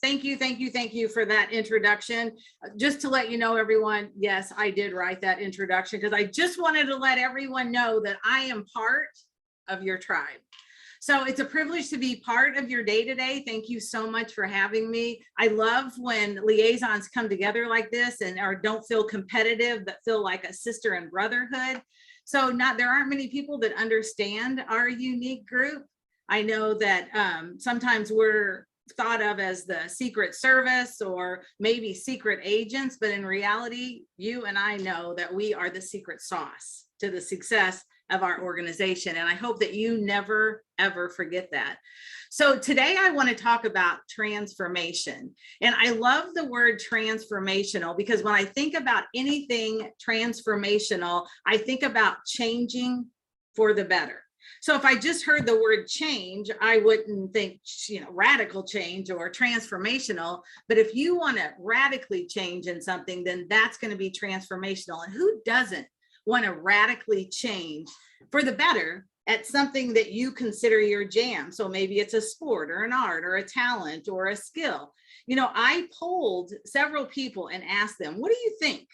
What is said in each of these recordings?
Thank you, thank you, thank you for that introduction. Just to let you know, everyone, yes, I did write that introduction because I just wanted to let everyone know that I am part of your tribe. So it's a privilege to be part of your day-to-day. Thank you so much for having me. I love when liaisons come together like this and or don't feel competitive, but feel like a sister and brotherhood. So there aren't many people that understand our unique group. I know that sometimes we're thought of as the Secret Service or maybe secret agents, but in reality, you and I know that we are the secret sauce to the success of our organization. And I hope that you never, ever forget that. So today I want to talk about transformation. And I love the word transformational because when I think about anything transformational, I think about changing for the better. So if I just heard the word change, I wouldn't think, radical change or transformational. But if you want to radically change in something, then that's going to be transformational. And who doesn't want to radically change for the better at something that you consider your jam? So maybe it's a sport or an art or a talent or a skill. I polled several people and asked them, what do you think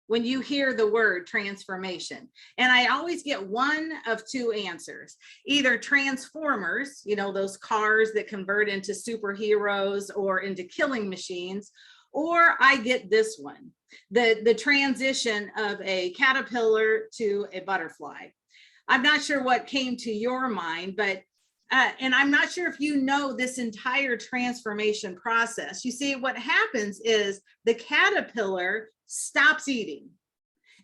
when you hear the word transformation? And I always get one of two answers: either transformers, those cars that convert into superheroes or into killing machines, or I get this one, the transition of a caterpillar to a butterfly. I'm not sure what came to your mind, but and I'm not sure if you know this entire transformation process. You see, what happens is the caterpillar stops eating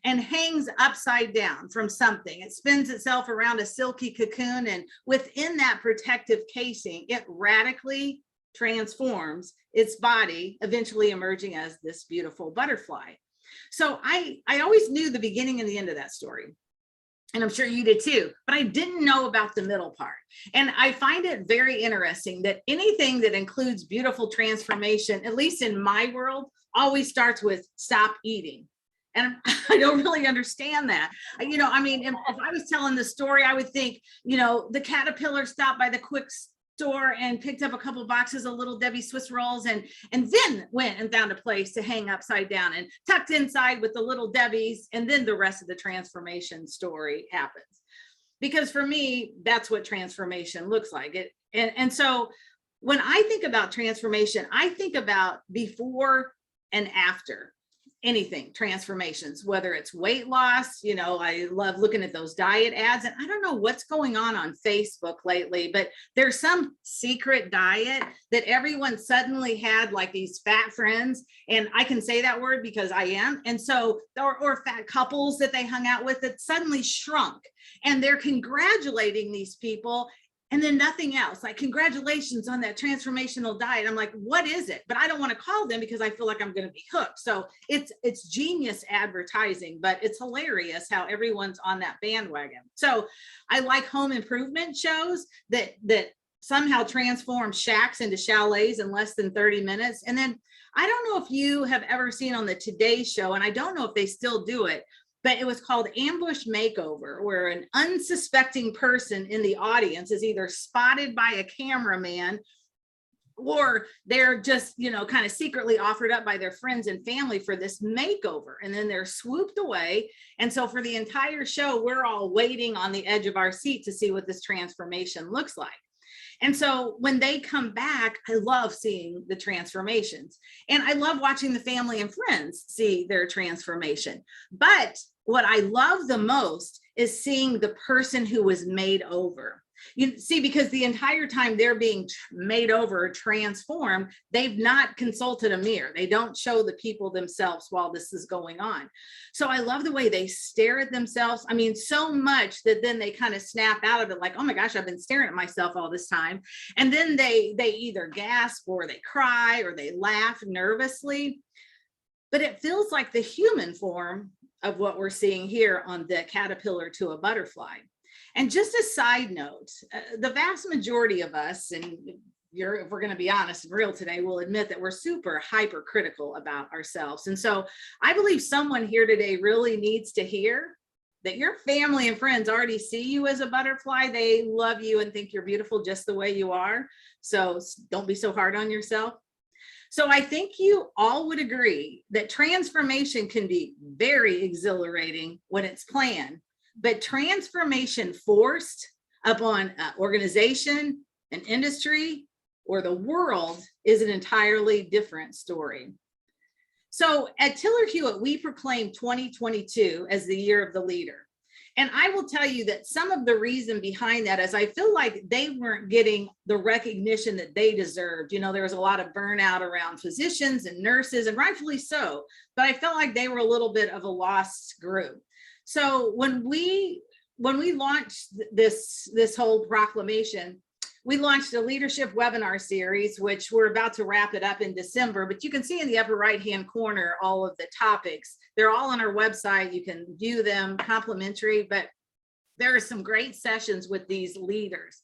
and hangs upside down from something. It spins itself around a silky cocoon, and within that protective casing, it radically transforms its body, eventually emerging as this beautiful butterfly. So I always knew the beginning and the end of that story. And I'm sure you did too, but I didn't know about the middle part. And I find it very interesting that anything that includes beautiful transformation, at least in my world, always starts with stop eating. And I don't really understand that. If I was telling the story, I would think, the caterpillar stopped by the quick store and picked up a couple boxes of Little Debbie Swiss rolls and then went and found a place to hang upside down and tucked inside with the Little Debbies, and then the rest of the transformation story happens. Because for me, that's what transformation looks like. And so when I think about transformation, I think about before and after anything transformations, whether it's weight loss. I love looking at those diet ads, and I don't know what's going on Facebook lately, but there's some secret diet that everyone suddenly had, like these fat friends, and I can say that word because I am. And so, or fat couples that they hung out with that suddenly shrunk, and they're congratulating these people. And then nothing else, like, congratulations on that transformational diet. I'm like, what is it? But I don't want to call them because I feel like I'm going to be hooked. So it's genius advertising, but it's hilarious how everyone's on that bandwagon. So I like home improvement shows that somehow transform shacks into chalets in less than 30 minutes. And then I don't know if you have ever seen on the Today Show, and I don't know if they still do it, but it was called Ambush Makeover, where an unsuspecting person in the audience is either spotted by a cameraman or they're just, kind of secretly offered up by their friends and family for this makeover. And then they're swooped away. And so for the entire show, we're all waiting on the edge of our seat to see what this transformation looks like. And so when they come back, I love seeing the transformations, and I love watching the family and friends see their transformation. But what I love the most is seeing the person who was made over. You see, because the entire time they're being made over, transformed, they've not consulted a mirror. They don't show the people themselves while this is going on. So I love the way they stare at themselves. So much that then they kind of snap out of it, like, oh my gosh, I've been staring at myself all this time. And then they either gasp or they cry or they laugh nervously. But it feels like the human form of what we're seeing here on the caterpillar to a butterfly. And just a side note, the vast majority of us, and if we're going to be honest and real today, will admit that we're super hypercritical about ourselves. And so I believe someone here today really needs to hear that your family and friends already see you as a butterfly. They love you and think you're beautiful just the way you are. So don't be so hard on yourself. So I think you all would agree that transformation can be very exhilarating when it's planned, but transformation forced upon an organization, an industry, or the world is an entirely different story. So at Tiller-Hewitt, we proclaim 2022 as the year of the leader. And I will tell you that some of the reason behind that is I feel like they weren't getting the recognition that they deserved. You know, there was a lot of burnout around physicians and nurses, and rightfully so, but I felt like they were a little bit of a lost group. So when we launched this whole proclamation, we launched a leadership webinar series, which we're about to wrap it up in December, but you can see in the upper right-hand corner all of the topics. They're all on our website. You can view them complimentary, but there are some great sessions with these leaders.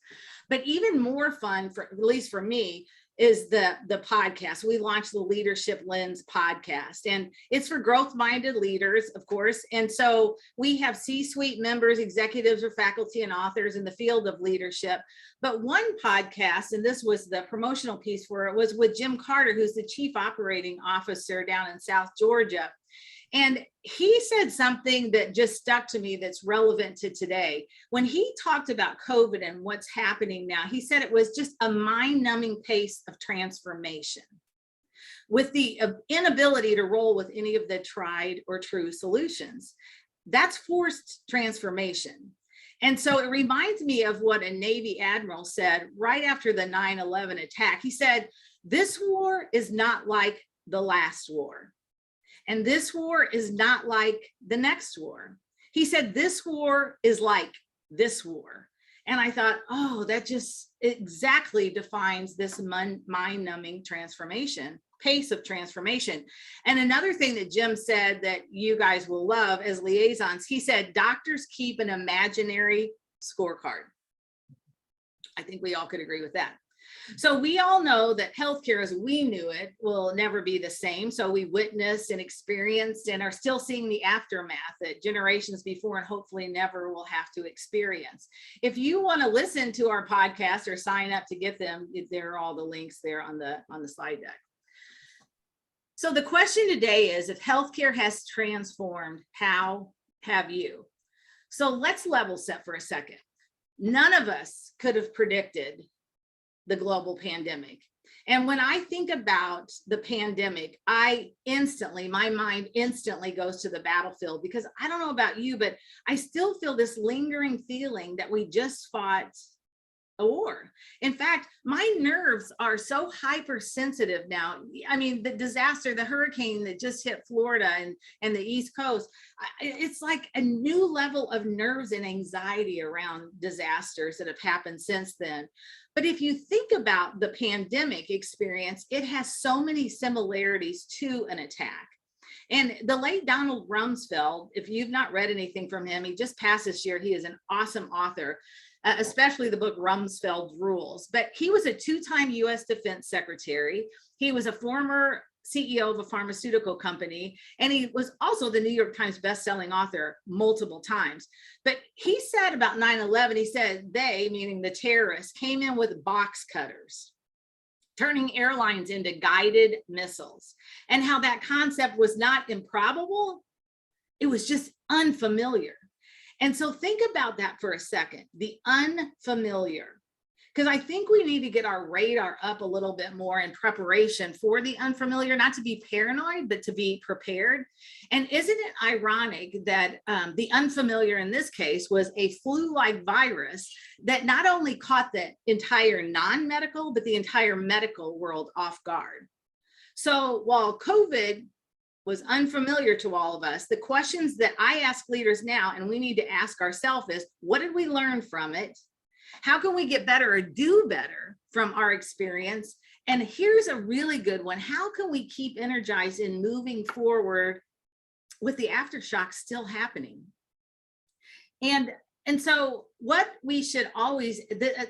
But even more fun, for at least for me, is the podcast. We launched the Leadership Lens podcast, and it's for growth-minded leaders, of course. And so we have C-suite members, executives, or faculty and authors in the field of leadership. But one podcast, and this was the promotional piece for it, was with Jim Carter, who's the Chief Operating Officer down in South Georgia. And he said something that just stuck to me that's relevant to today. When he talked about COVID and what's happening now, he said it was just a mind-numbing pace of transformation with the inability to roll with any of the tried or true solutions. That's forced transformation. And so it reminds me of what a Navy admiral said right after the 9/11 attack. He said, "This war is not like the last war. And this war is not like the next war." He said, "This war is like this war." And I thought, oh, that just exactly defines this mind-numbing transformation, pace of transformation. And another thing that Jim said that you guys will love as liaisons, he said, doctors keep an imaginary scorecard. I think we all could agree with that. So we all know that healthcare as we knew it will never be the same. So we witnessed and experienced and are still seeing the aftermath that generations before and hopefully never will have to experience. If you want to listen to our podcast or sign up to get them, there are all the links there on the slide deck. So the question today is, if healthcare has transformed, how have you? So let's level set for a second. None of us could have predicted the global pandemic. And when I think about the pandemic, my mind instantly goes to the battlefield, because I don't know about you, but I still feel this lingering feeling that we just fought a war. In fact, my nerves are so hypersensitive now. I mean, the disaster, the hurricane that just hit Florida and the East Coast, it's like a new level of nerves and anxiety around disasters that have happened since then. But if you think about the pandemic experience, it has so many similarities to an attack. And the late Donald Rumsfeld, if you've not read anything from him, he just passed this year. He is an awesome author, especially the book Rumsfeld Rules. But he was a two-time U.S. Defense Secretary. He was a former CEO of a pharmaceutical company, and he was also the New York Times best-selling author multiple times. But he said about 9/11, he said they, meaning the terrorists, came in with box cutters, turning airlines into guided missiles, and how that concept was not improbable, it was just unfamiliar. And so think about that for a second, the unfamiliar. Because I think we need to get our radar up a little bit more in preparation for the unfamiliar, not to be paranoid, but to be prepared. And isn't it ironic that the unfamiliar in this case was a flu-like virus that not only caught the entire non-medical, but the entire medical world off guard. So while COVID was unfamiliar to all of us, the questions that I ask leaders now, and we need to ask ourselves, is what did we learn from it? How can we get better or do better from our experience? And here's a really good one. How can we keep energized in moving forward with the aftershocks still happening? And so what we should always,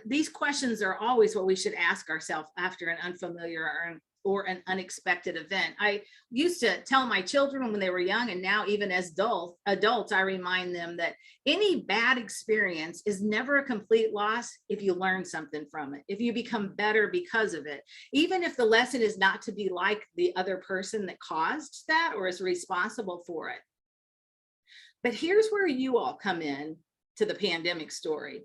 these questions are always what we should ask ourselves after an unfamiliar or or an unexpected event. I used to tell my children when they were young, and now even as adults, I remind them that any bad experience is never a complete loss if you learn something from it, if you become better because of it, even if the lesson is not to be like the other person that caused that or is responsible for it. But here's where you all come in to the pandemic story.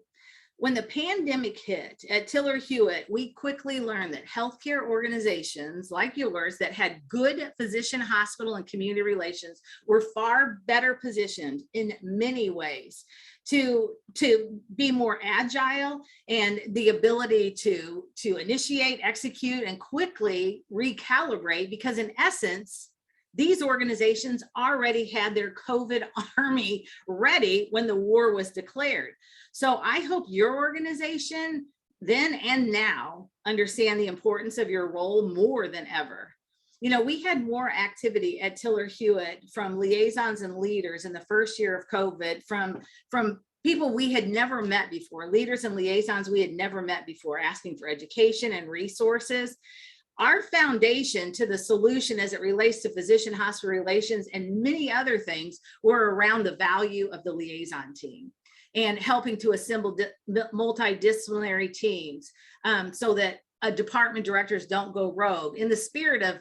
When the pandemic hit at Tiller-Hewitt, we quickly learned that healthcare organizations like yours that had good physician, hospital, and community relations were far better positioned in many ways to be more agile and the ability to initiate, execute, and quickly recalibrate, because in essence, these organizations already had their COVID army ready when the war was declared. So I hope your organization then and now understand the importance of your role more than ever. You know, we had more activity at Tiller-Hewitt from liaisons and leaders in the first year of COVID from people we had never met before, leaders and liaisons we had never met before, asking for education and resources. Our foundation to the solution as it relates to physician hospital relations and many other things were around the value of the liaison team and helping to assemble multidisciplinary teams so that department directors don't go rogue in the spirit of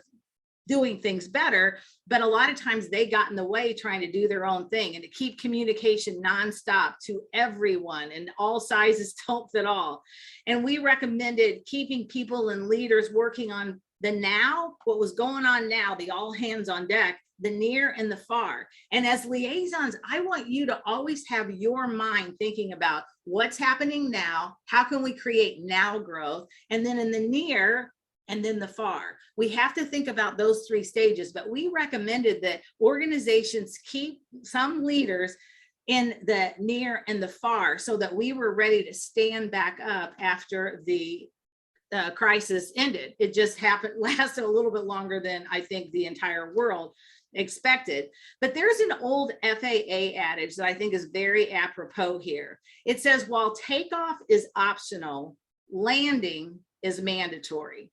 doing things better. But a lot of times they got in the way trying to do their own thing, and to keep communication nonstop to everyone, and all sizes don't fit all. And we recommended keeping people and leaders working on the now, what was going on now, the all hands on deck, the near and the far. And as liaisons, I want you to always have your mind thinking about what's happening now, how can we create now growth, and then in the near, and then the far. We have to think about those three stages, but we recommended that organizations keep some leaders in the near and the far so that we were ready to stand back up after the crisis ended. It just lasted a little bit longer than I think the entire world expected. But there's an old FAA adage that I think is very apropos here. It says, while takeoff is optional, landing is mandatory.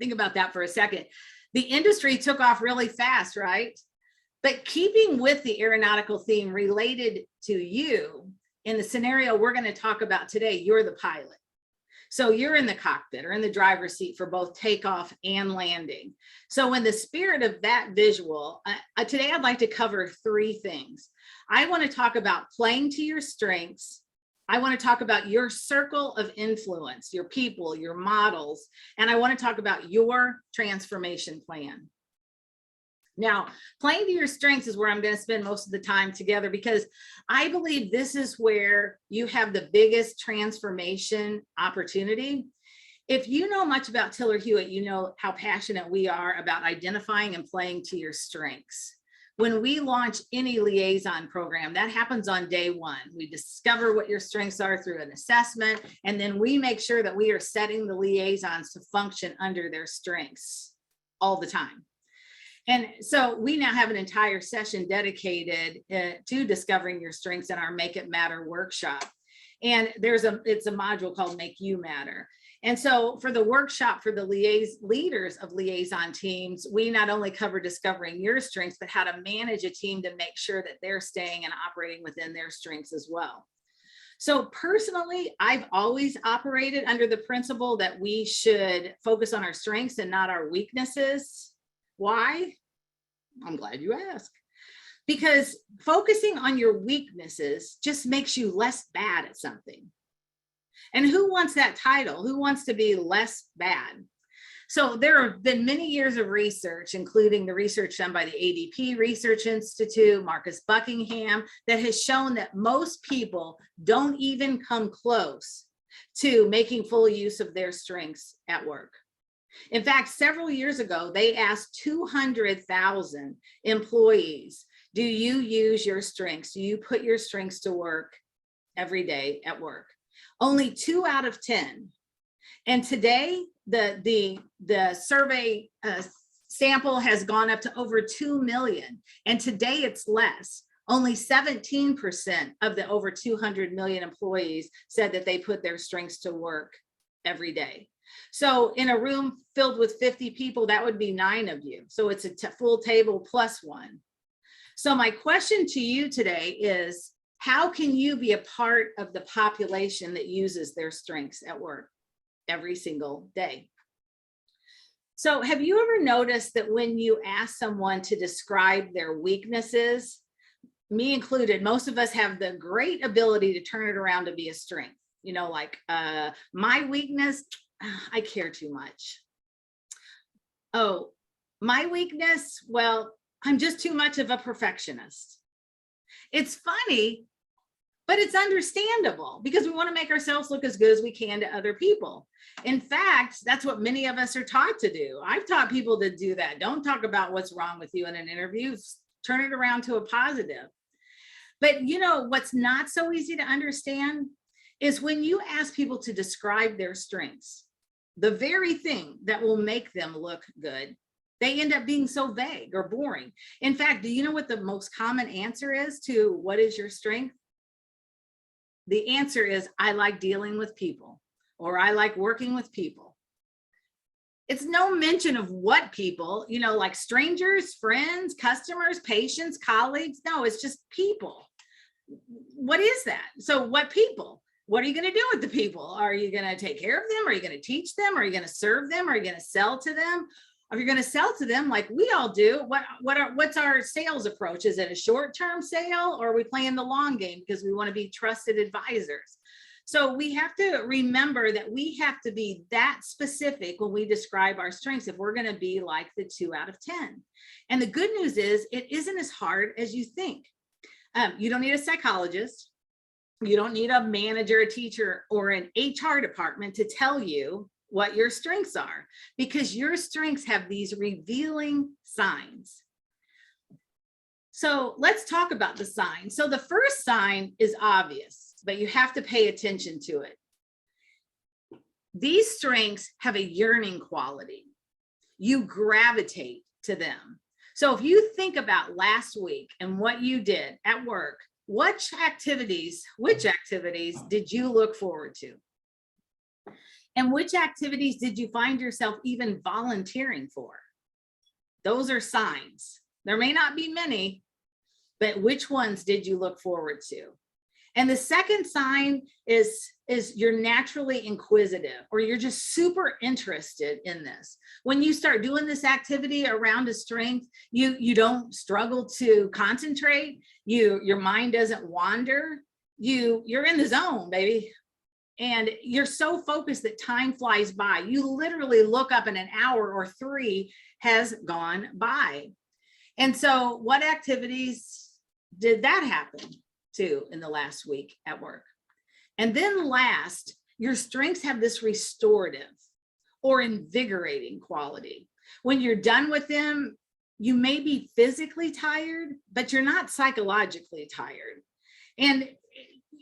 Think about that for a second. The industry took off really fast, right? But keeping with the aeronautical theme related to you, in the scenario we're going to talk about today, you're the pilot. So you're in the cockpit or in the driver's seat for both takeoff and landing. So in the spirit of that visual, today I'd like to cover three things. I want to talk about playing to your strengths. I want to talk about your circle of influence, your people, your models, and I want to talk about your transformation plan. Now, playing to your strengths is where I'm going to spend most of the time together, because I believe this is where you have the biggest transformation opportunity. If you know much about Tiller-Hewitt, you know how passionate we are about identifying and playing to your strengths. When we launch any liaison program, that happens on day one. We discover what your strengths are through an assessment, and then we make sure that we are setting the liaisons to function under their strengths all the time. And so we now have an entire session dedicated to discovering your strengths in our Make It Matter workshop. And it's a module called Make You Matter. And so for the workshop for the leaders of liaison teams, we not only cover discovering your strengths, but how to manage a team to make sure that they're staying and operating within their strengths as well. So personally, I've always operated under the principle that we should focus on our strengths and not our weaknesses. Why? I'm glad you asked. Because focusing on your weaknesses just makes you less bad at something. And who wants that title? Who wants to be less bad? So there have been many years of research, including the research done by the ADP Research Institute, Marcus Buckingham, that has shown that most people don't even come close to making full use of their strengths at work. In fact, several years ago, they asked 200,000 employees, do you use your strengths? Do you put your strengths to work every day at work? Only 2 out of 10. And today, the survey sample has gone up to over 2 million. And today it's less. Only 17% of the over 200 million employees said that they put their strengths to work every day. So in a room filled with 50 people, that would be 9 of you. So it's a full table plus 1. So my question to you today is, how can you be a part of the population that uses their strengths at work every single day? So have you ever noticed that when you ask someone to describe their weaknesses, me included, most of us have the great ability to turn it around to be a strength. You know, like my weakness, I care too much. Oh, my weakness, well, I'm just too much of a perfectionist. It's funny, but it's understandable because we want to make ourselves look as good as we can to other people. In fact, that's what many of us are taught to do. I've taught people to do that. Don't talk about what's wrong with you in an interview. Turn it around to a positive. But you know, what's not so easy to understand is when you ask people to describe their strengths, the very thing that will make them look good, they end up being so vague or boring. In fact, do you know what the most common answer is to what is your strength? The answer is, I like dealing with people, or I like working with people. It's no mention of what people, you know, like strangers, friends, customers, patients, colleagues. No, it's just people. What is that? So what people? What are you going to do with the people? Are you going to take care of them? Are you going to teach them? Are you going to serve them? Are you going to sell to them? If you're going to sell to them like we all do, what's our sales approach? Is it a short-term sale, or are we playing the long game because we want to be trusted advisors? So we have to remember that we have to be that specific when we describe our strengths if we're going to be like the 2 out of 10. And the good news is it isn't as hard as you think. You don't need a psychologist. You don't need a manager, a teacher, or an HR department to tell you what your strengths are, because your strengths have these revealing signs. So let's talk about the signs. So the first sign is obvious, but you have to pay attention to it. These strengths have a yearning quality. You gravitate to them. So if you think about last week and what you did at work, which activities did you look forward to? And which activities did you find yourself even volunteering for? Those are signs. There may not be many, but which ones did you look forward to? And the second sign is you're naturally inquisitive, or you're just super interested in this. When you start doing this activity around a strength, you don't struggle to concentrate. Your mind doesn't wander. You're in the zone, baby. And you're so focused that time flies by. You literally look up and an hour or 3 has gone by. And so what activities did that happen to in the last week at work? And then last, your strengths have this restorative or invigorating quality. When you're done with them, you may be physically tired, but you're not psychologically tired. And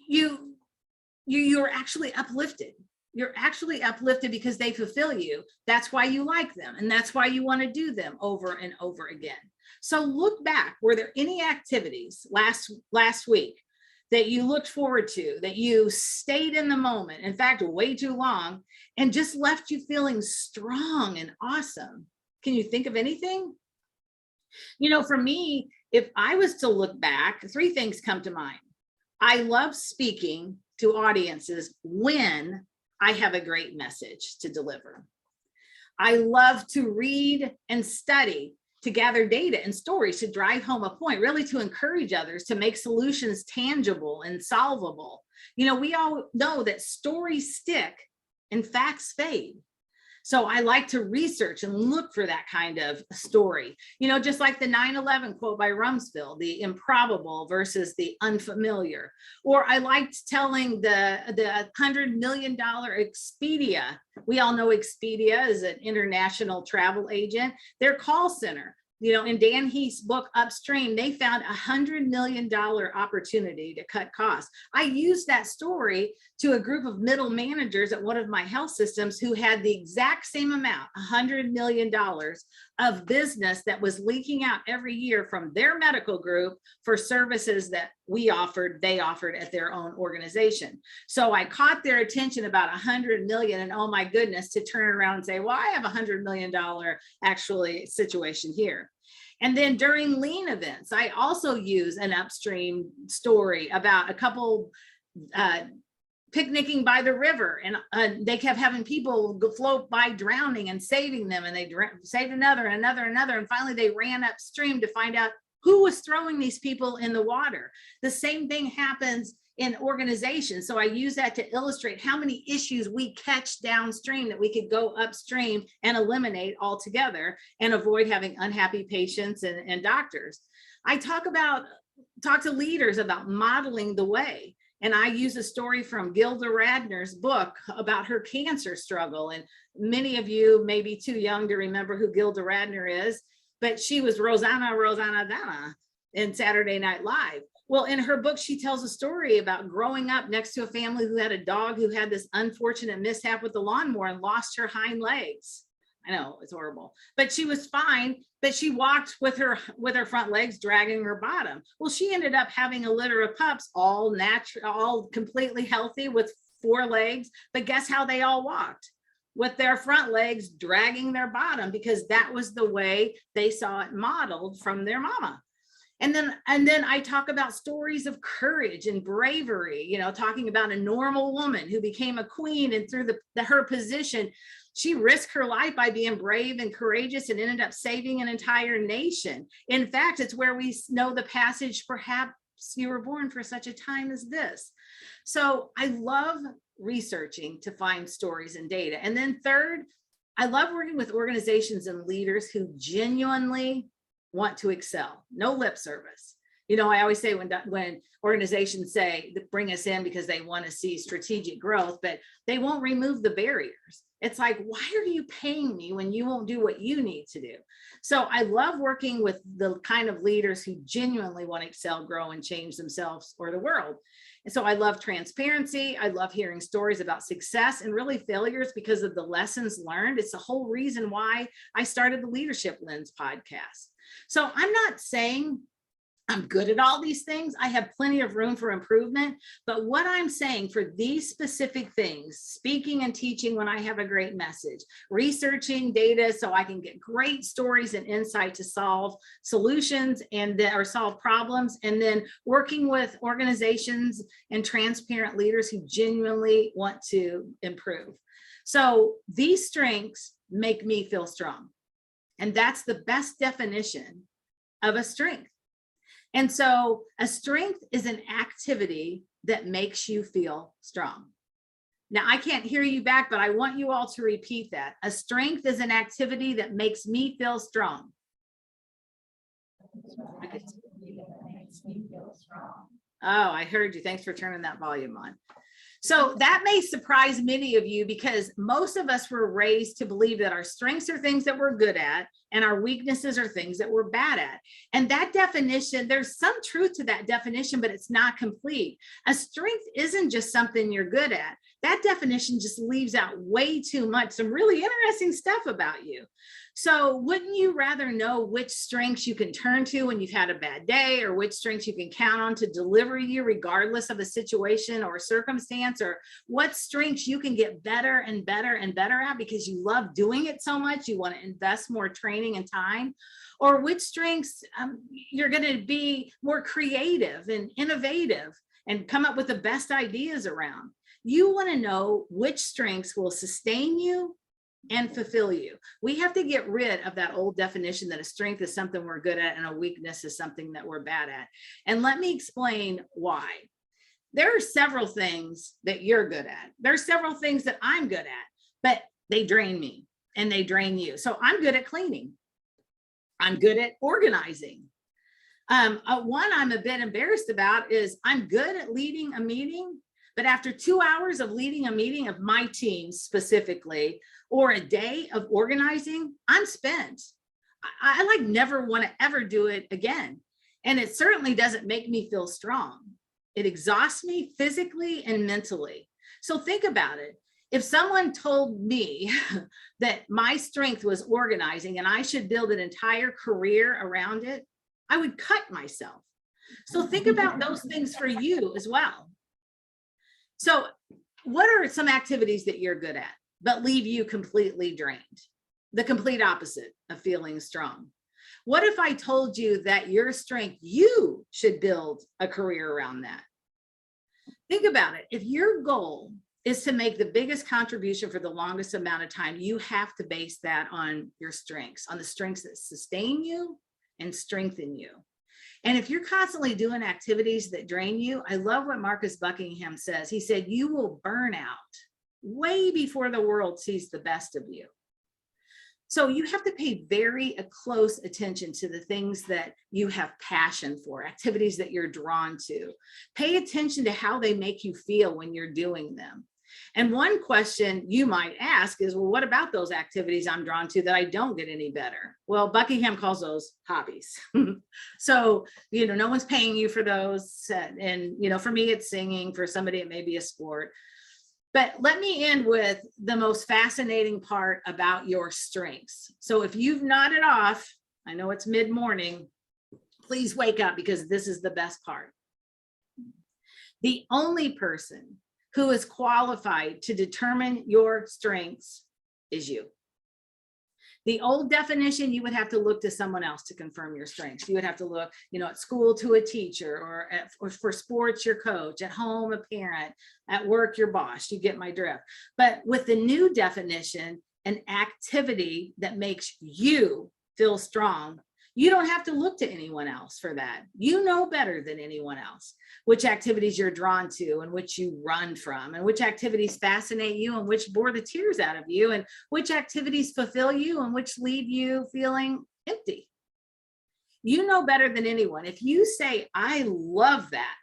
you're actually uplifted. You're actually uplifted because they fulfill you. That's why you like them. And that's why you want to do them over and over again. So look back, were there any activities last week that you looked forward to, that you stayed in the moment, in fact, way too long, and just left you feeling strong and awesome? Can you think of anything? You know, for me, if I was to look back, 3 things come to mind. I love speaking to audiences when I have a great message to deliver. I love to read and study, to gather data and stories, to drive home a point, really to encourage others, to make solutions tangible and solvable. You know, we all know that stories stick and facts fade. So I like to research and look for that kind of story, you know, just like the 9/11 quote by Rumsfeld, the improbable versus the unfamiliar. Or I liked telling the $100 million Expedia. We all know Expedia is an international travel agent. Their call center, You know, in Dan Heath's book, Upstream, they found $100 million opportunity to cut costs. I used that story to a group of middle managers at one of my health systems who had the exact same amount, $100 million of business that was leaking out every year from their medical group for services that they offered at their own organization. So I caught their attention about 100 million, and oh my goodness, to turn around and say, well, I have $100 million actually situation here. And then during lean events, I also use an Upstream story about a couple picnicking by the river, and they kept having people float by drowning and saving them, and they saved another, and finally they ran upstream to find out who was throwing these people in the water. The same thing happens in organizations. So I use that to illustrate how many issues we catch downstream that we could go upstream and eliminate altogether and avoid having unhappy patients and doctors. I talk to leaders about modeling the way. And I use a story from Gilda Radner's book about her cancer struggle. And many of you may be too young to remember who Gilda Radner is, but she was Rosanna Dana in Saturday Night Live. Well, in her book, she tells a story about growing up next to a family who had a dog who had this unfortunate mishap with the lawnmower and lost her hind legs. I know, it's horrible, but she was fine, but she walked with her front legs dragging her bottom. Well, she ended up having a litter of pups, all natural, all completely healthy with 4 legs, but guess how they all walked? With their front legs dragging their bottom, because that was the way they saw it modeled from their mama. And then I talk about stories of courage and bravery, you know, talking about a normal woman who became a queen, and through her position, she risked her life by being brave and courageous and ended up saving an entire nation. In fact, it's where we know the passage, perhaps you were born for such a time as this. So I love researching to find stories and data. And then third, I love working with organizations and leaders who genuinely want to excel, no lip service. You know, I always say when organizations say bring us in because they want to see strategic growth, but they won't remove the barriers. It's like, why are you paying me when you won't do what you need to do? So I love working with the kind of leaders who genuinely want to excel, grow, and change themselves or the world. And so I love transparency. I love hearing stories about success and really failures because of the lessons learned. It's the whole reason why I started the Leadership Lens podcast. So I'm not saying I'm good at all these things. I have plenty of room for improvement. But what I'm saying for these specific things, speaking and teaching when I have a great message, researching data so I can get great stories and insight to solve solutions or solve problems, and then working with organizations and transparent leaders who genuinely want to improve. So these strengths make me feel strong. And that's the best definition of a strength. And so a strength is an activity that makes you feel strong. Now, I can't hear you back, but I want you all to repeat that. A strength is an activity that makes me feel strong. Oh, I heard you. Thanks for turning that volume on. So that may surprise many of you, because most of us were raised to believe that our strengths are things that we're good at and our weaknesses are things that we're bad at. And that definition, there's some truth to that definition, but it's not complete. A strength isn't just something you're good at. That definition just leaves out way too much, some really interesting stuff about you. So wouldn't you rather know which strengths you can turn to when you've had a bad day, or which strengths you can count on to deliver you regardless of a situation or circumstance, or what strengths you can get better and better and better at because you love doing it so much, you want to invest more training and time, or which strengths you're going to be more creative and innovative and come up with the best ideas around. You want to know which strengths will sustain you and fulfill you. We have to get rid of that old definition that a strength is something we're good at and a weakness is something that we're bad at. And let me explain why. There are several things that you're good at. There's several things that I'm good at, but they drain me and they drain you. So I'm good at cleaning. I'm good at organizing. One I'm a bit embarrassed about is I'm good at leading a meeting, but after 2 hours of leading a meeting of my team specifically, or a day of organizing, I'm spent. I like never want to ever do it again. And it certainly doesn't make me feel strong. It exhausts me physically and mentally. So think about it. If someone told me that my strength was organizing and I should build an entire career around it, I would cut myself. So think about those things for you as well. So what are some activities that you're good at, but leave you completely drained? The complete opposite of feeling strong. What if I told you that your strength, you should build a career around that? Think about it. If your goal is to make the biggest contribution for the longest amount of time, you have to base that on your strengths, on the strengths that sustain you and strengthen you. And if you're constantly doing activities that drain you, I love what Marcus Buckingham says. He said, you will burn out way before the world sees the best of you. So you have to pay very close attention to the things that you have passion for, activities that you're drawn to. Pay attention to how they make you feel when you're doing them. And one question you might ask is, well, what about those activities I'm drawn to that I don't get any better? Well, Buckingham calls those hobbies. So, no one's paying you for those. And, for me, it's singing. For somebody, it may be a sport. But let me end with the most fascinating part about your strengths. So if you've nodded off, I know it's mid-morning, please wake up, because this is the best part. The only person who is qualified to determine your strengths is you. The old definition, you would have to look to someone else to confirm your strengths. You would have to look, at school to a teacher, or for sports, your coach, at home, a parent, at work, your boss. You get my drift. But with the new definition, an activity that makes you feel strong, you don't have to look to anyone else for that. You know better than anyone else which activities you're drawn to and which you run from, and which activities fascinate you and which bore the tears out of you, and which activities fulfill you and which leave you feeling empty. You know better than anyone. If you say, I love that,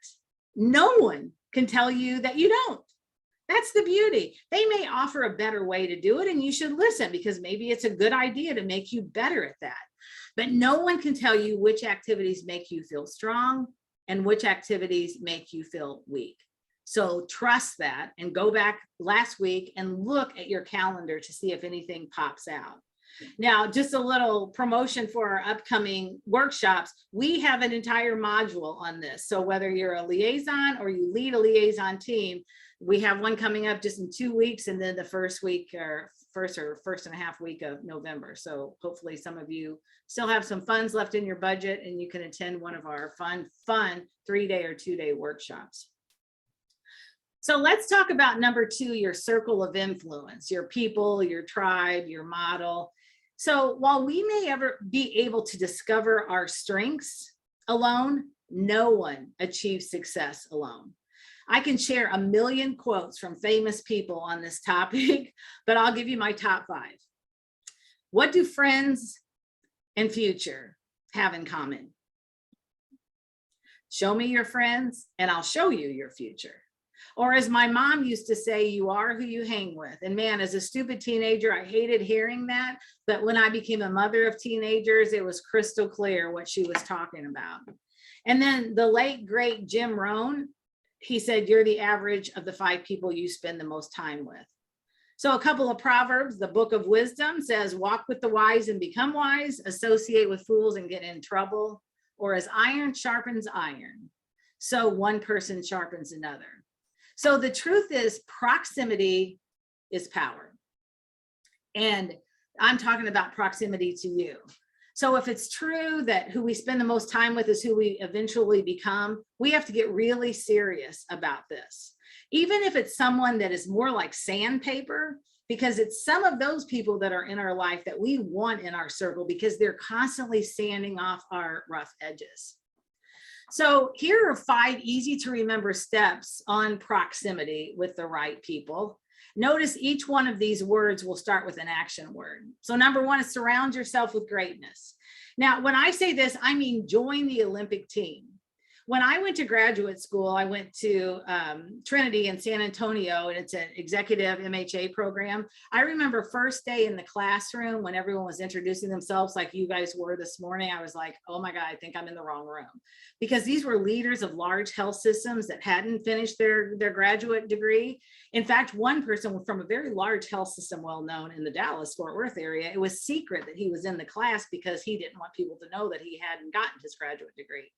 no one can tell you that you don't. That's the beauty. They may offer a better way to do it, and you should listen, because maybe it's a good idea to make you better at that. But no one can tell you which activities make you feel strong and which activities make you feel weak. So trust that, and go back last week and look at your calendar to see if anything pops out. Now, just a little promotion for our upcoming workshops. We have an entire module on this. So whether you're a liaison or you lead a liaison team, we have one coming up just in 2 weeks, and then the first and a half week of November. So hopefully some of you still have some funds left in your budget, and you can attend one of our fun 3-day or 2-day workshops. So let's talk about number 2, your circle of influence, your people, your tribe, your model. So while we may ever be able to discover our strengths alone, no one achieves success alone. I can share a million quotes from famous people on this topic, but I'll give you my top 5. What do friends and future have in common? Show me your friends and I'll show you your future. Or as my mom used to say, you are who you hang with. And man, as a stupid teenager, I hated hearing that. But when I became a mother of teenagers, it was crystal clear what she was talking about. And then the late, great Jim Rohn, he said, you're the average of the 5 people you spend the most time with. So a couple of Proverbs, the book of wisdom says, walk with the wise and become wise, associate with fools and get in trouble. Or as iron sharpens iron, so one person sharpens another. So the truth is, proximity is power. And I'm talking about proximity to you. So if it's true that who we spend the most time with is who we eventually become, we have to get really serious about this. Even if it's someone that is more like sandpaper, because it's some of those people that are in our life that we want in our circle because they're constantly sanding off our rough edges. So here are 5 easy to remember steps on proximity with the right people. Notice each one of these words will start with an action word. So number 1 is surround yourself with greatness. Now, when I say this, I mean join the Olympic team. when I went to graduate school, I went to Trinity in San Antonio, and it's an executive MHA program. I remember first day in the classroom when everyone was introducing themselves like you guys were this morning, I was like, oh my God, I think I'm in the wrong room. Because these were leaders of large health systems that hadn't finished their graduate degree. In fact, one person from a very large health system, well known in the Dallas-Fort Worth area, it was secret that he was in the class because he didn't want people to know that he hadn't gotten his graduate degree.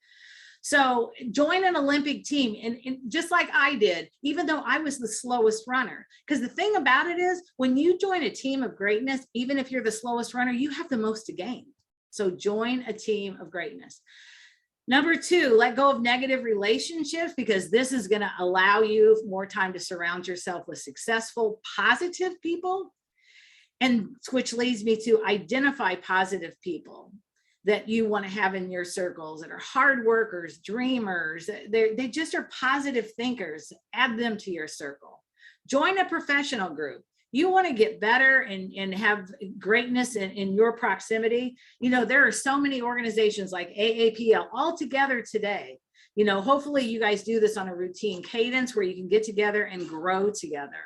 So join an Olympic team, and just like I did, even though I was the slowest runner, because the thing about it is when you join a team of greatness, even if you're the slowest runner, you have the most to gain. So join a team of greatness. Number 2, let go of negative relationships, because this is going to allow you more time to surround yourself with successful, positive people, and which leads me to identify positive people that you want to have in your circles that are hard workers, dreamers. They just are positive thinkers. Add them to your circle. Join a professional group. You want to get better and have greatness in your proximity. You know, there are so many organizations like AAPL all together today. You know, hopefully you guys do this on a routine cadence where you can get together and grow together.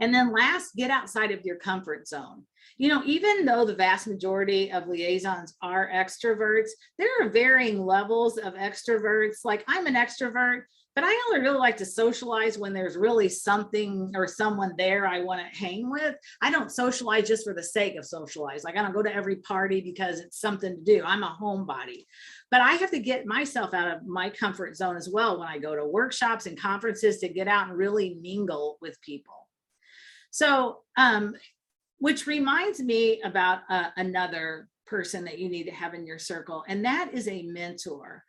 And then last, get outside of your comfort zone. You know, even though the vast majority of liaisons are extroverts, there are varying levels of extroverts. Like I'm an extrovert, but I only really like to socialize when there's really something or someone there I want to hang with. I don't socialize just for the sake of socialize. Like I don't go to every party because it's something to do. I'm a homebody. But I have to get myself out of my comfort zone as well when I go to workshops and conferences to get out and really mingle with people. So, which reminds me about another person that you need to have in your circle, and that is a mentor.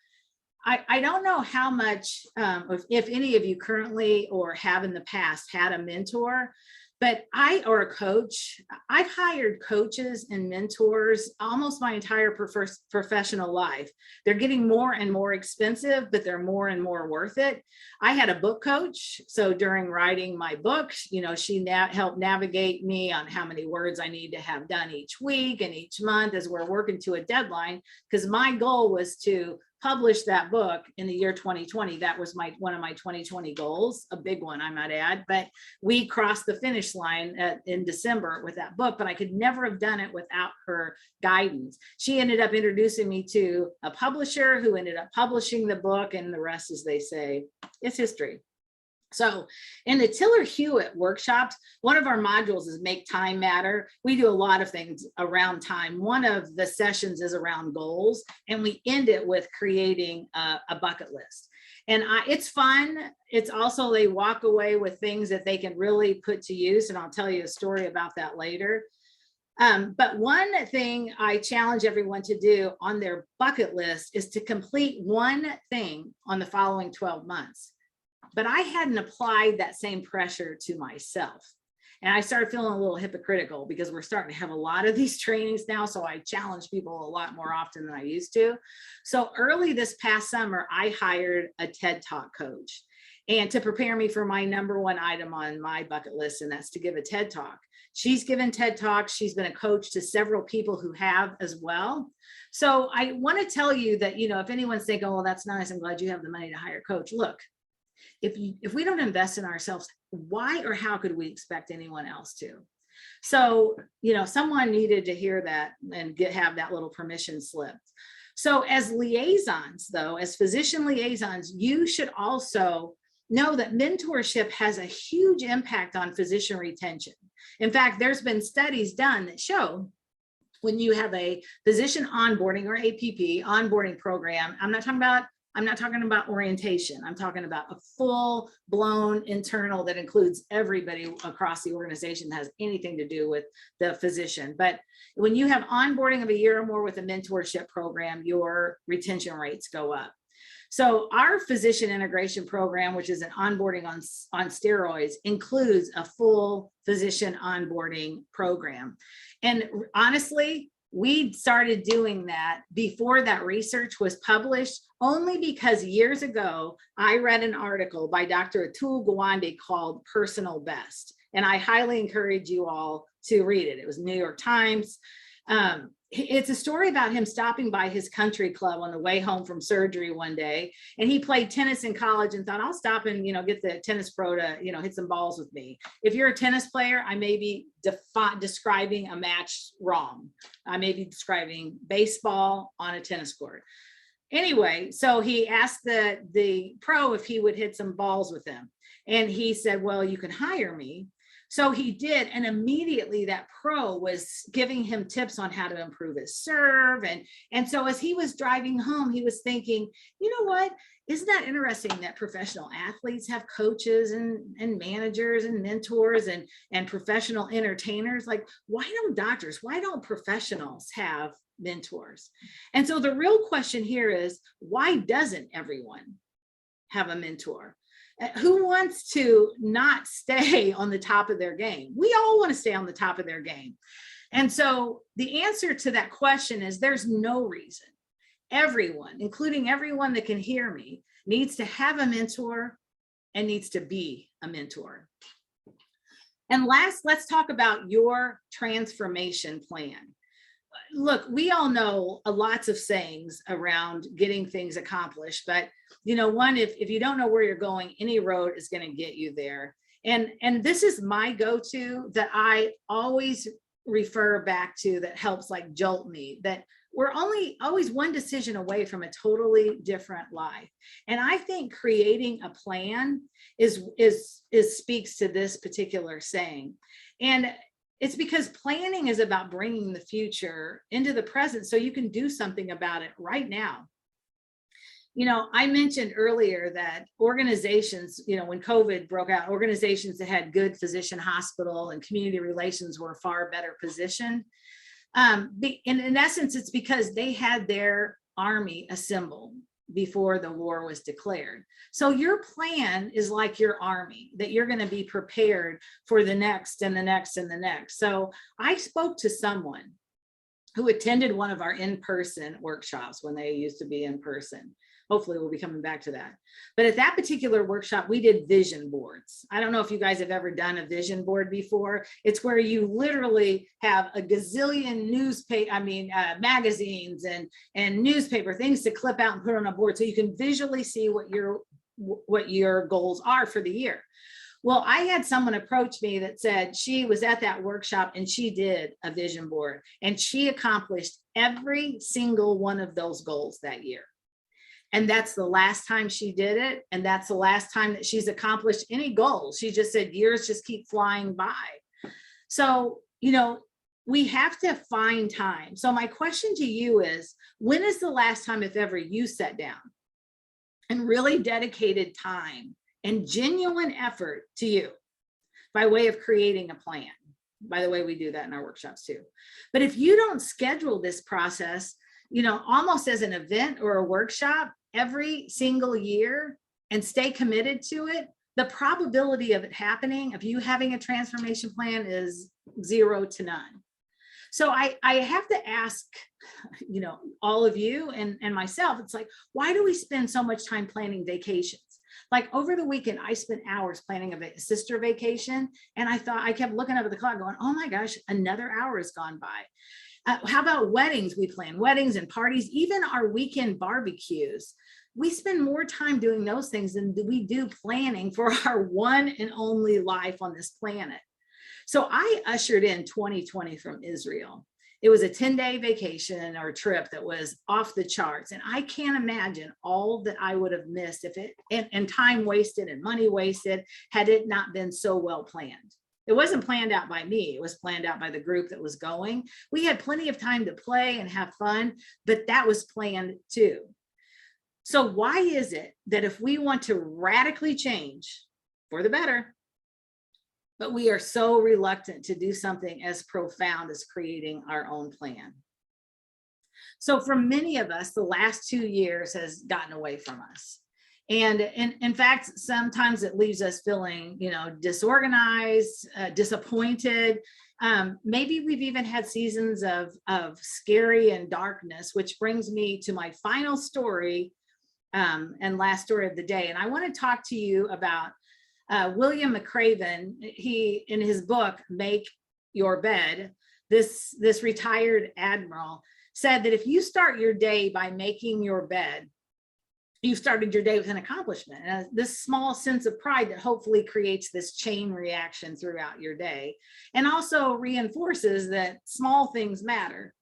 I don't know how much, if any of you currently or have in the past had a mentor, but or a coach. I've hired coaches and mentors almost my entire professional life. They're getting more and more expensive, but they're more and more worth it. I had a book coach. So during writing my book, you know, she helped navigate me on how many words I need to have done each week and each month as we're working to a deadline, because my goal was to publish that book in the year 2020. That was one of my 2020 goals, a big one I might add, but we crossed the finish line in December with that book, but I could never have done it without her guidance. She ended up introducing me to a publisher who ended up publishing the book, and the rest, as they say, is history. So in the Tiller-Hewitt workshops, one of our modules is Make Time Matter. We do a lot of things around time. One of the sessions is around goals, and we end it with creating a bucket list. And it's fun. It's also, they walk away with things that they can really put to use. And I'll tell you a story about that later. But one thing I challenge everyone to do on their bucket list is to complete one thing on the following 12 months. But I hadn't applied that same pressure to myself. And I started feeling a little hypocritical because we're starting to have a lot of these trainings now. So I challenge people a lot more often than I used to. So early this past summer, I hired a TED Talk coach, and to prepare me for my #1 item on my bucket list, and that's to give a TED Talk. She's given TED Talks. She's been a coach to several people who have as well. So I want to tell you that, you know, if anyone's thinking, oh, well, that's nice, I'm glad you have the money to hire a coach. Look, if we don't invest in ourselves, why or how could we expect anyone else to? So, you know, someone needed to hear that and have that little permission slip. So as liaisons, though, as physician liaisons, you should also know that mentorship has a huge impact on physician retention. In fact, there's been studies done that show when you have a physician onboarding or APP onboarding program, I'm not talking about orientation. I'm talking about a full-blown internal that includes everybody across the organization that has anything to do with the physician. But when you have onboarding of a year or more with a mentorship program, your retention rates go up. So our physician integration program, which is an onboarding on steroids, includes a full physician onboarding program. And honestly, we started doing that before that research was published, only because years ago, I read an article by Dr. Atul Gawande called Personal Best. And I highly encourage you all to read it. It was New York Times. It's a story about him stopping by his country club on the way home from surgery one day. And he played tennis in college and thought, I'll stop and, get the tennis pro to, hit some balls with me. If you're a tennis player, I may be describing a match wrong. I may be describing baseball on a tennis court. Anyway, so he asked the pro if he would hit some balls with him. And he said, well, you can hire me. So he did. And immediately that pro was giving him tips on how to improve his serve. And so as he was driving home, he was thinking, you know what? Isn't that interesting that professional athletes have coaches and managers and mentors and professional entertainers? Like, why don't professionals have mentors? And so the real question here is, why doesn't everyone have a mentor? Who wants to not stay on the top of their game? We all want to stay on the top of their game. And so the answer to that question is there's no reason. Everyone, including everyone that can hear me, needs to have a mentor and needs to be a mentor. And last, let's talk about your transformation plan. Look, we all know lots of sayings around getting things accomplished, but one, if you don't know where you're going, any road is going to get you there. And this is my go-to that I always refer back to, that helps like jolt me, that we're always one decision away from a totally different life. And I think creating a plan is speaks to this particular saying. And it's because planning is about bringing the future into the present so you can do something about it right now. I mentioned earlier that organizations, when COVID broke out, organizations that had good physician, hospital, and community relations were far better positioned. In essence, it's because they had their army assembled before the war was declared. So your plan is like your army, that you're going to be prepared for the next and the next and the next. So I spoke to someone who attended one of our in-person workshops when they used to be in person. Hopefully we'll be coming back to that. But at that particular workshop, we did vision boards. I don't know if you guys have ever done a vision board before. It's where you literally have a gazillion magazines and newspaper things to clip out and put on a board so you can visually see what your goals are for the year. Well, I had someone approach me that said she was at that workshop and she did a vision board and she accomplished every single one of those goals that year. And that's the last time she did it. And that's the last time that she's accomplished any goals. She just said years just keep flying by. So, we have to find time. So my question to you is, when is the last time, if ever, you sat down and really dedicated time and genuine effort to you by way of creating a plan? By the way, we do that in our workshops too. But if you don't schedule this process, almost as an event or a workshop every single year and stay committed to it, the probability of it happening, of you having a transformation plan, is 0 to none. So I have to ask, all of you and myself, it's like, why do we spend so much time planning vacations? Like over the weekend, I spent hours planning a sister vacation. And I kept looking up at the clock going, oh my gosh, another hour has gone by. How about weddings? We plan weddings and parties, even our weekend barbecues. We spend more time doing those things than we do planning for our one and only life on this planet. So I ushered in 2020 from Israel. It was a 10-day vacation or trip that was off the charts. And I can't imagine all that I would have missed and time wasted and money wasted had it not been so well planned. It wasn't planned out by me. It was planned out by the group that was going. We had plenty of time to play and have fun, but that was planned too. So why is it that if we want to radically change for the better, but we are so reluctant to do something as profound as creating our own plan? So for many of us, the last 2 years has gotten away from us. And in fact, sometimes it leaves us feeling, disorganized, disappointed. Maybe we've even had seasons of scary and darkness, which brings me to my final story and last story of the day. And I want to talk to you about William McRaven. He, in his book, Make Your Bed, this retired admiral, said that if you start your day by making your bed, you've started your day with an accomplishment. And this small sense of pride that hopefully creates this chain reaction throughout your day, and also reinforces that small things matter.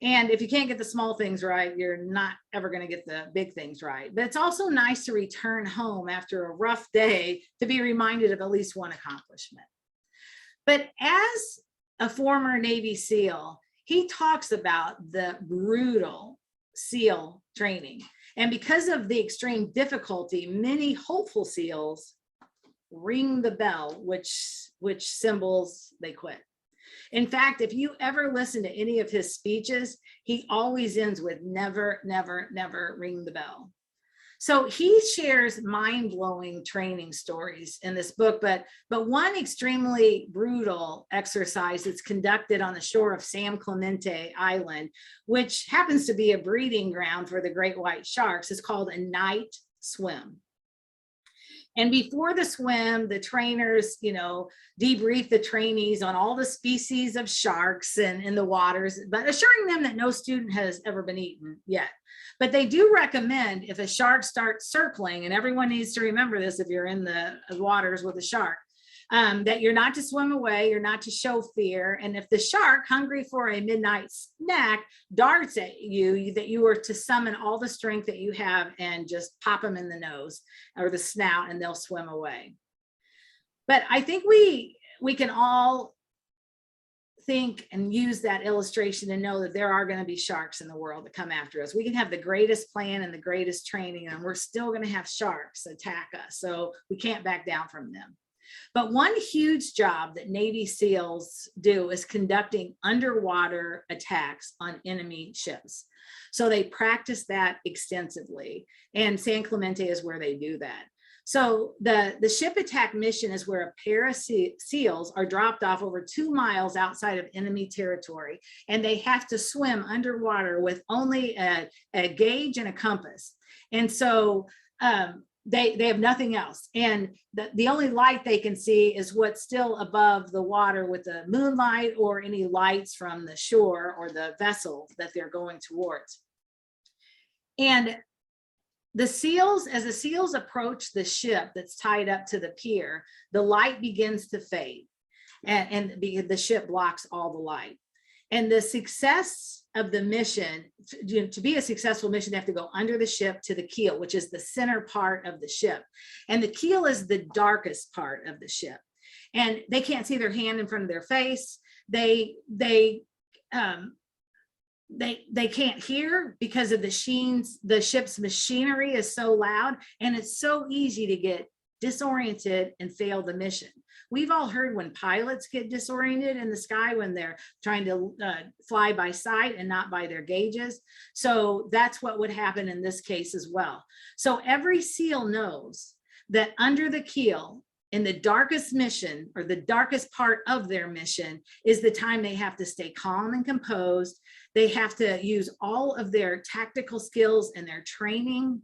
And if you can't get the small things right, you're not ever going to get the big things right. But it's also nice to return home after a rough day to be reminded of at least one accomplishment. But as a former Navy SEAL, he talks about the brutal SEAL training. And because of the extreme difficulty, many hopeful SEALs ring the bell, which symbols they quit. In fact, if you ever listen to any of his speeches, he always ends with never, never, never ring the bell. So he shares mind-blowing training stories in this book, but one extremely brutal exercise that's conducted on the shore of San Clemente Island, which happens to be a breeding ground for the great white sharks, is called a night swim. And before the swim, the trainers, debrief the trainees on all the species of sharks and in the waters, but assuring them that no student has ever been eaten yet. But they do recommend, if a shark starts circling, and everyone needs to remember this if you're in the waters with a shark, that you're not to swim away, you're not to show fear. And if the shark, hungry for a midnight snack, darts at you, that you are to summon all the strength that you have and just pop them in the nose or the snout, and they'll swim away. But I think we can all think and use that illustration and know that there are going to be sharks in the world that come after us. We can have the greatest plan and the greatest training, and we're still going to have sharks attack us. So we can't back down from them. But one huge job that Navy SEALs do is conducting underwater attacks on enemy ships. So they practice that extensively, and San Clemente is where they do that. So the ship attack mission is where a pair of SEALs are dropped off over 2 miles outside of enemy territory, and they have to swim underwater with only a gauge and a compass. And so they have nothing else. And the only light they can see is what's still above the water with the moonlight or any lights from the shore or the vessel that they're going towards. And as the SEALs approach the ship that's tied up to the pier, the light begins to fade, and the ship blocks all the light. And the success of the mission, to be a successful mission, they have to go under the ship to the keel, which is the center part of the ship. And the keel is the darkest part of the ship. And they can't see their hand in front of their face. They can't hear because of the ship's machinery is so loud, and it's so easy to get disoriented and fail the mission. We've all heard when pilots get disoriented in the sky when they're trying to fly by sight and not by their gauges. So that's what would happen in this case as well. So every SEAL knows that under the keel, in the darkest mission, or the darkest part of their mission, is the time they have to stay calm and composed. They have to use all of their tactical skills and their training.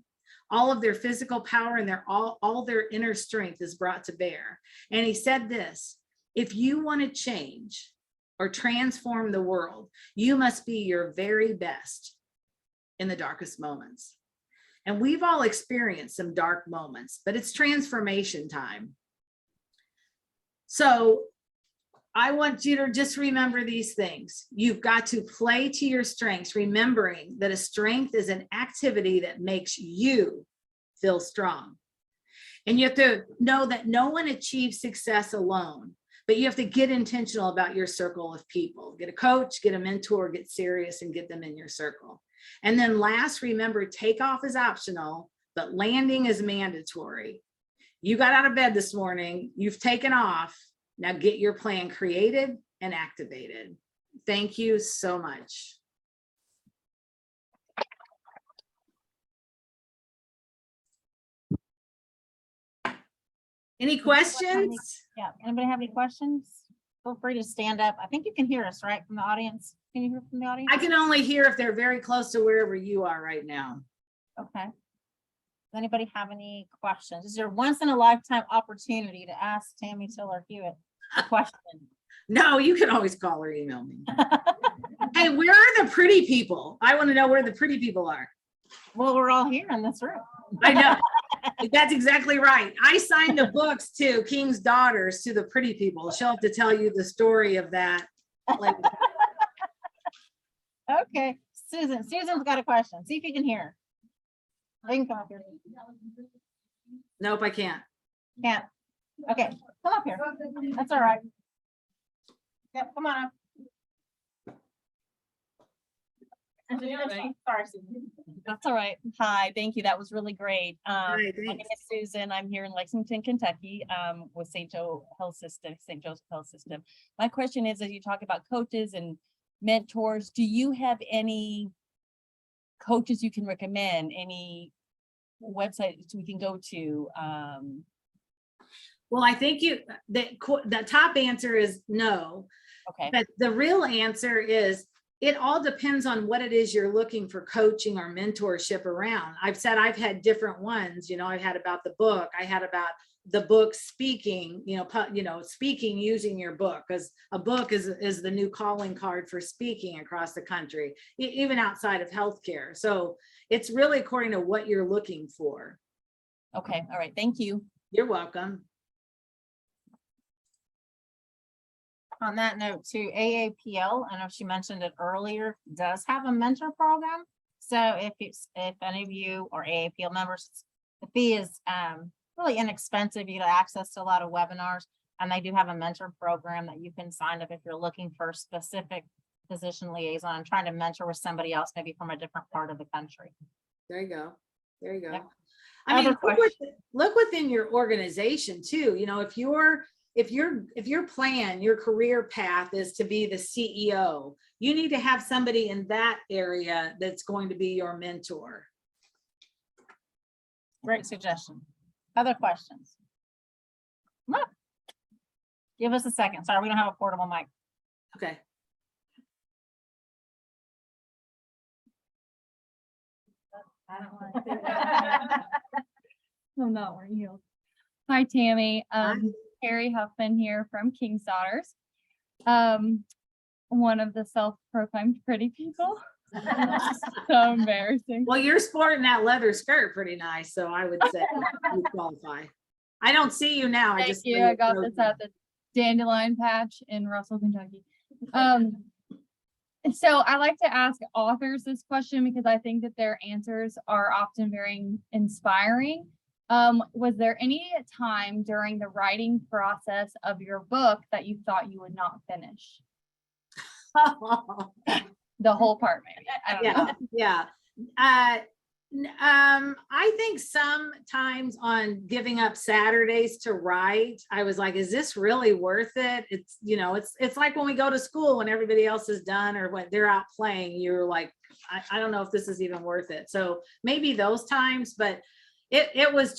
All of their physical power and all their inner strength is brought to bear. And he said this: if you want to change or transform the world, you must be your very best in the darkest moments. And we've all experienced some dark moments, but it's transformation time. So I want you to just remember these things. You've got to play to your strengths, remembering that a strength is an activity that makes you feel strong. And you have to know that no one achieves success alone, but you have to get intentional about your circle of people. Get a coach, get a mentor, get serious, and get them in your circle. And then last, remember, takeoff is optional, but landing is mandatory. You got out of bed this morning, you've taken off. Now get your plan created and activated. Thank you so much. Any questions? Yeah, anybody have any questions? Feel free to stand up. I think you can hear us, right, from the audience? Can you hear from the audience? I can only hear if they're very close to wherever you are right now. Okay. Does anybody have any questions? This is your once in a lifetime opportunity to ask Tammy Tiller-Hewitt a question. No, you can always call or email me. Hey, where are the pretty people? I want to know where the pretty people are. Well, we're all here in this room. I know. That's exactly right. I signed the books to King's Daughters to the pretty people. She'll have to tell you the story of that. Like, Okay, Susan's got a question. See if you can hear her. You can come up here. nope, I can't. Can't. Okay, come up here. That's all right. Yep, come on up. Sorry, Susan. That's all right. Hi, thank you. That was really great. Hi, My name thanks. is Susan. I'm here in Lexington, Kentucky, with St. Joe Health System, St. Joseph Health System. My question is, as you talk about coaches and mentors, do you have any coaches you can recommend? Any websites we can go to? Well, I think the top answer is no, Okay, but the real answer is it all depends on what it is you're looking for coaching or mentorship around. I've said I've had different ones, I've had about the book, I had about the book speaking, speaking using your book, because a book is the new calling card for speaking across the country, even outside of healthcare. So it's really according to what you're looking for. okay, all right, thank you. You're welcome. On that note too, AAPL, I know she mentioned it earlier, does have a mentor program. So if any of you are AAPL members, the fee is really inexpensive. You get access to a lot of webinars, and they do have a mentor program that you can sign up if you're looking for a specific physician liaison and trying to mentor with somebody else, maybe from a different part of the country. There you go. There you go. Yep. I mean, Other look within your organization too. If your plan, your career path is to be the CEO, you need to have somebody in that area that's going to be your mentor. Great suggestion. Other questions? Come on. Give us a second. Sorry, we don't have a portable mic. Okay. I don't want to. I'm not wearing heels. Hi, Tammy. Hi. Carrie Huffman here from King's Daughters. One of the self-proclaimed pretty people. So embarrassing. Well, you're sporting that leather skirt pretty nice, so I would say you qualify. I don't see you now. Thank just you. I got this at the Dandelion Patch in Russell, Kentucky. So I like to ask authors this question because I think that their answers are often very inspiring. Was there any time during the writing process of your book that you thought you would not finish? The whole part, maybe. I don't know. Yeah. I think sometimes on giving up Saturdays to write, I was like, is this really worth it? It's like when we go to school, when everybody else is done or when they're out playing, you're like, I don't know if this is even worth it. So maybe those times, but it was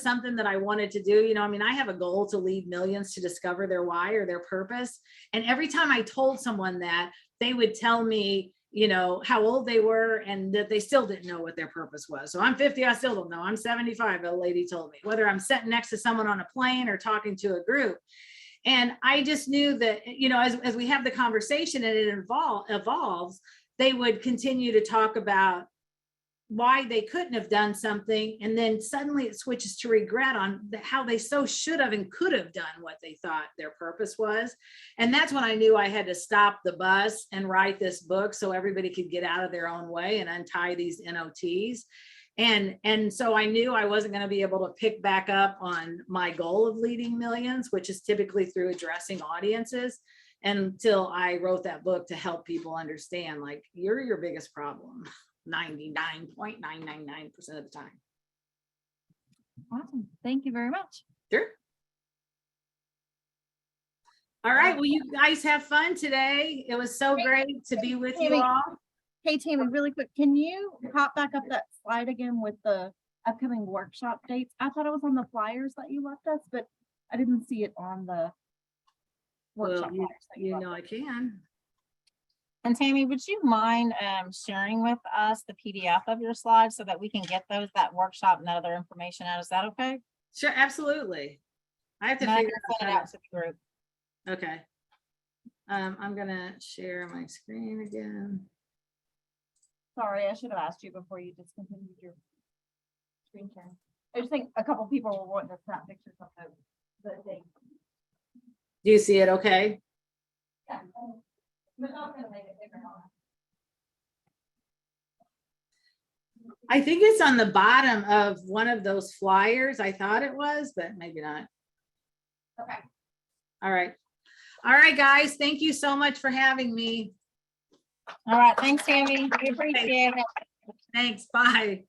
something that I wanted to do. I have a goal to lead millions to discover their why or their purpose. And every time I told someone that, they would tell me, how old they were and that they still didn't know what their purpose was. So I'm 50, I still don't know. I'm 75, a lady told me, whether I'm sitting next to someone on a plane or talking to a group. And I just knew that, as we have the conversation and it evolves, they would continue to talk about why they couldn't have done something, and then suddenly it switches to regret on how they so should have and could have done what they thought their purpose was. And that's when I knew I had to stop the bus and write this book so everybody could get out of their own way and untie these NOTs. And so I knew I wasn't going to be able to pick back up on my goal of leading millions, which is typically through addressing audiences, until I wrote that book to help people understand, like, you're your biggest problem 99.999% of the time. Awesome. Thank you very much. Sure. All right. Well, you guys have fun today. It was so great to be with you all. Hey, Tammy, really quick, can you pop back up that slide again with the upcoming workshop dates? I thought it was on the flyers that you left us, but I didn't see it on the workshop Well, flyers that you left I can. And Tammy, would you mind sharing with us the PDF of your slides so that we can get that workshop and other information out? Is that okay? Sure, absolutely. I have to And I figure can send it out to the group. Okay. I'm gonna share my screen again. Sorry, I should have asked you before you discontinued your screen share. I just think a couple people were wanting to snap pictures of the thing. Do you see it okay? Yeah. But not gonna make it bigger, huh? I think it's on the bottom of one of those flyers. I thought it was, but maybe not. Okay. All right. All right, guys, thank you so much for having me. All right, thanks, Tammy. We appreciate it. Thanks, bye.